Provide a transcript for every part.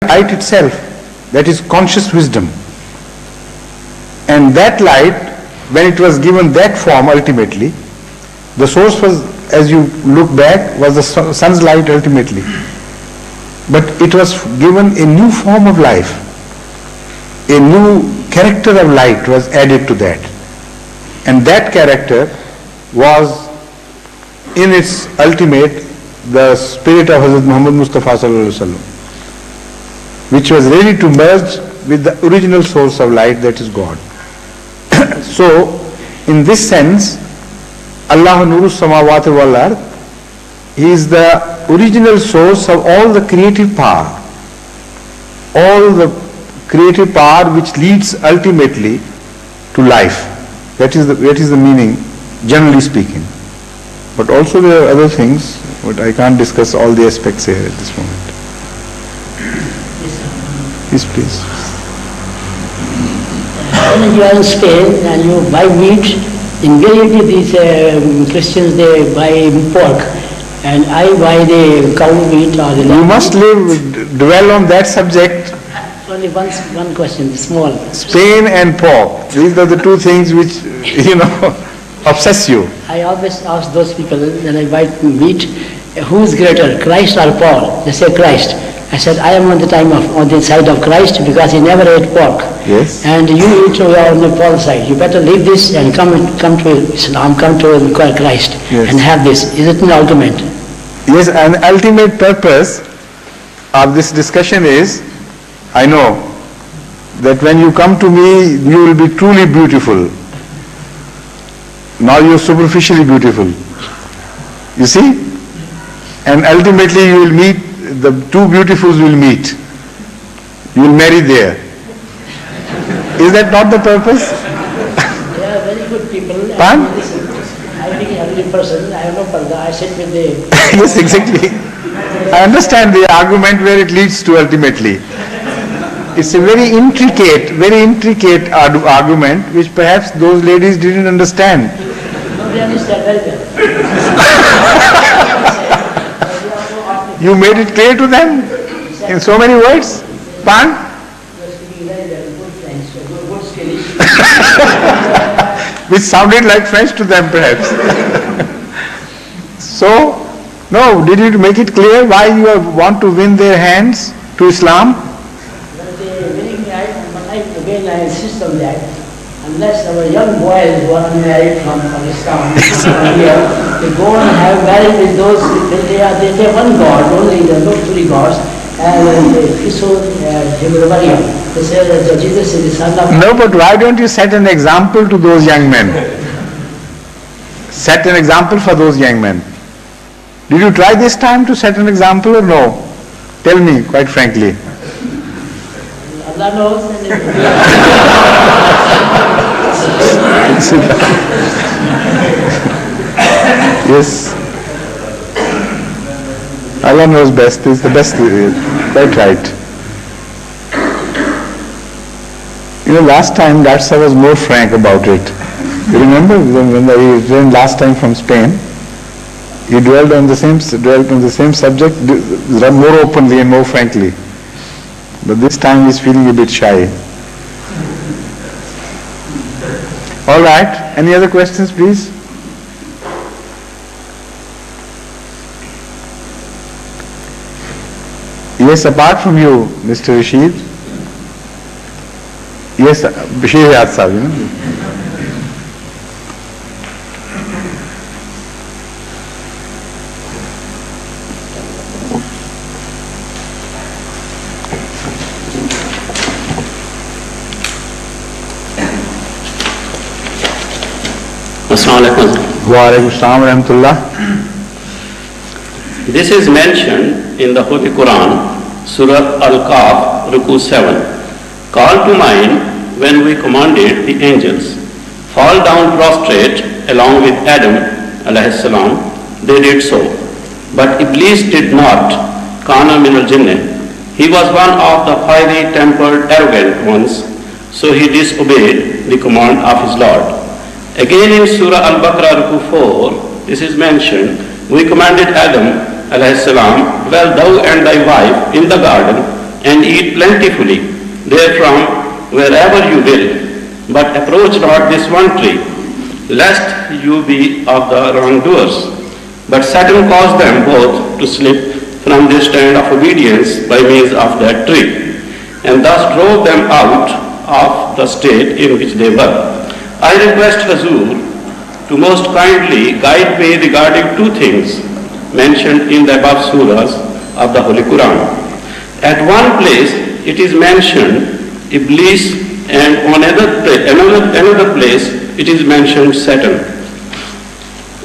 light itself, that is conscious wisdom. And that light, when it was given that form ultimately, the source was, as you look back, was the sun's light ultimately. But it was given a new form of life. A new character of light was added to that. And that character was in its ultimate the spirit of Hazrat Muhammad Mustafa sallallahu alaihi wasallam, which was ready to merge with the original source of light, that is God. So, in this sense, Allah Nuru Samawati wal Ard, He is the original source of all the creative power. All the creative power which leads ultimately to life. That is the meaning, generally speaking. But also there are other things, but I can't discuss all the aspects here at this moment. Yes, please. When you are in Spain and you buy meat, invariably these Christians, they buy pork, and I buy the cow meat or the lamb. You must dwell on that subject. Only one question, small. Spain and pork, these are the two things which, obsess you. I always ask those people when I buy meat, who is greater, Christ or Paul? They say Christ. I said, I am on the side of Christ because he never ate pork. Yes. And you eat on the Paul's side. You better leave this and come to Islam, come to Christ, yes, and have this. Is it an argument? Yes, an ultimate purpose of this discussion is, I know that when you come to me, you will be truly beautiful. Now you are superficially beautiful. You see? And ultimately you will meet, the two beautifuls will meet. You will marry there. Is that not the purpose? They are very good people. Pardon? I think every person, I have no parda, I sit with the... Yes, exactly. I understand the argument where it leads to ultimately. It's a very intricate argument which perhaps those ladies didn't understand. No, they understand very well. You made it clear to them in so many words? Pan? You are speaking very well, good French, good Scottish. Which sounded like French to them perhaps. So, no, did you make it clear why you want to win their hands to Islam? But again I insist on that. Unless our young boys who are married from Pakistan here, they go and have married with those, they have one God, only there are no three gods, and they say that Jesus is the son of... No, but why don't you set an example to those young men? Set an example for those young men. Did you try this time to set an example or no? Tell me, quite frankly. Allah knows. Yes. Allah knows best. It's the best. Quite right. Last time Gatsa was more frank about it. You remember when I returned last time from Spain? He dwelt on the same subject more openly and more frankly. But this time he's feeling a bit shy. All right. Any other questions, please? Yes, apart from you, Mr. Rashid. Yes, Bashir Yad Sahib, Wa alaikum assalam wa rahmatullah. This is mentioned in the Holy Quran, Surah Al-Kahf, Ruku 7. Call to mind when we commanded the angels, fall down prostrate along with Adam alayhi salam. They did so. But Iblis did not, kana min al-jinnah. He was one of the fiery tempered arrogant ones, so he disobeyed the command of his Lord. Again in Surah Al-Baqarah, Ruku 4, this is mentioned, we commanded Adam alayhi salam, dwell thou and thy wife in the garden and eat plentifully therefrom wherever you will, but approach not this one tree, lest you be of the wrongdoers. But Satan caused them both to slip from their stand of obedience by means of that tree, and thus drove them out of the state in which they were. I request Hazur to most kindly guide me regarding two things mentioned in the above surahs of the Holy Quran. At one place it is mentioned Iblis, and on another place it is mentioned Satan.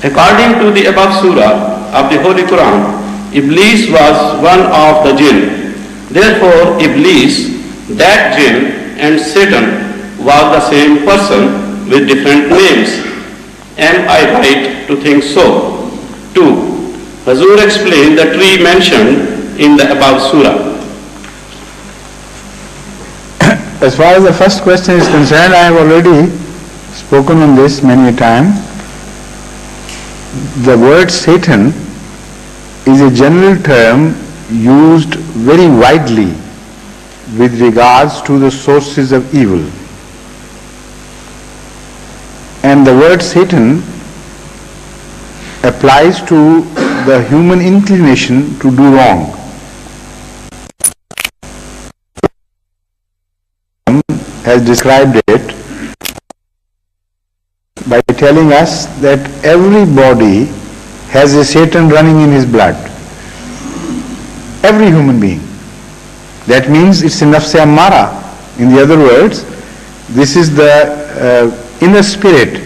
According to the above surah of the Holy Quran, Iblis was one of the jinn. Therefore, Iblis, that jinn, and Satan was the same person with different names. Am I right to think so? 2. Hazur explained the tree mentioned in the above surah. As far as the first question is concerned, I have already spoken on this many a time. The word Satan is a general term used very widely with regards to the sources of evil. And the word Satan applies to the human inclination to do wrong. Has described it by telling us that everybody has a Satan running in his blood. Every human being. That means it's a nafs-e ammara. In the other words, this is the inner spirit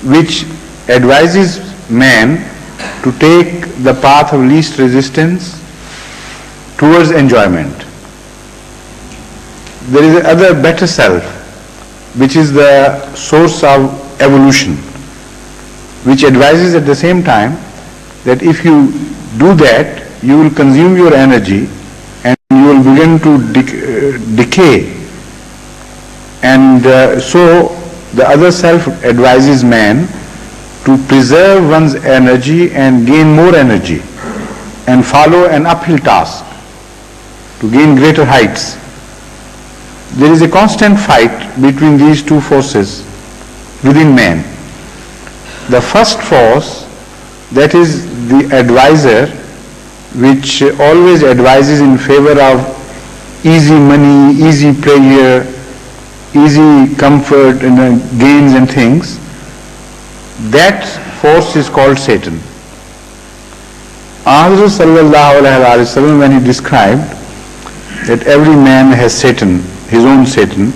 which advises man to take the path of least resistance towards enjoyment. There is another better self which is the source of evolution, which advises at the same time that if you do that, you will consume your energy and you will begin to decay. And so the other self advises man to preserve one's energy and gain more energy and follow an uphill task to gain greater heights. There is a constant fight between these two forces within man. The first force, that is the advisor, which always advises in favor of easy money, easy pleasure, easy comfort and gains and things, that force is called Satan. Hazrat sallallahu alaihi wasallam, when he described that every man has Satan, his own Satan,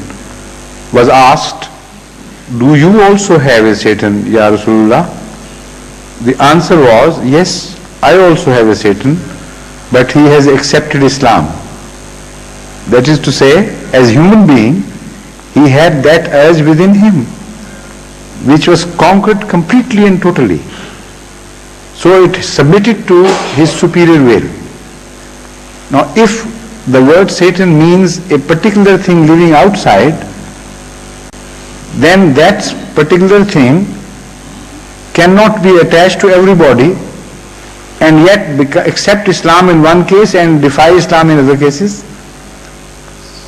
was asked, do you also have a Satan, Ya Rasulullah? The answer was, yes, I also have a Satan, but he has accepted Islam. That is to say, as human being, he had that urge within him, which was conquered completely and totally. So it submitted to his superior will. Now if the word Satan means a particular thing living outside, then that particular thing cannot be attached to everybody and yet accept Islam in one case and defy Islam in other cases.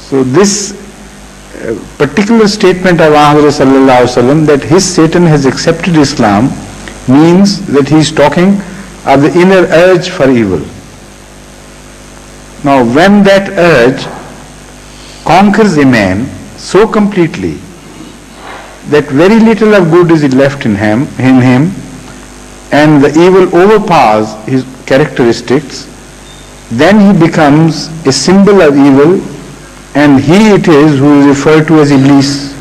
So this particular statement of Muhammad sallallahu alaihi wasallam that his Satan has accepted Islam means that he is talking of the inner urge for evil. Now when that urge conquers a man so completely that very little of good is left in him, and the evil overpowers his characteristics, then he becomes a symbol of evil, and he it is who is referred to as Iblis.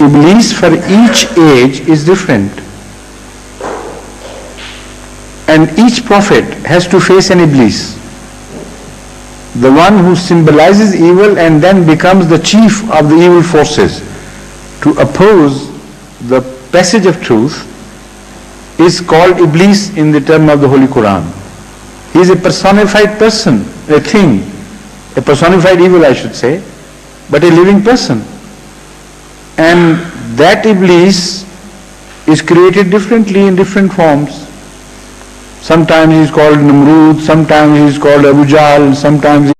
Iblis for each age is different, and each prophet has to face an Iblis, the one who symbolizes evil and then becomes the chief of the evil forces to oppose the passage of truth, is called Iblis in the term of the Holy Quran. He is a personified person, a thing, a personified evil I should say, but a living person. And that Iblis is created differently in different forms. Sometimes he is called Namrud, sometimes he is called Abu Jahl, sometimes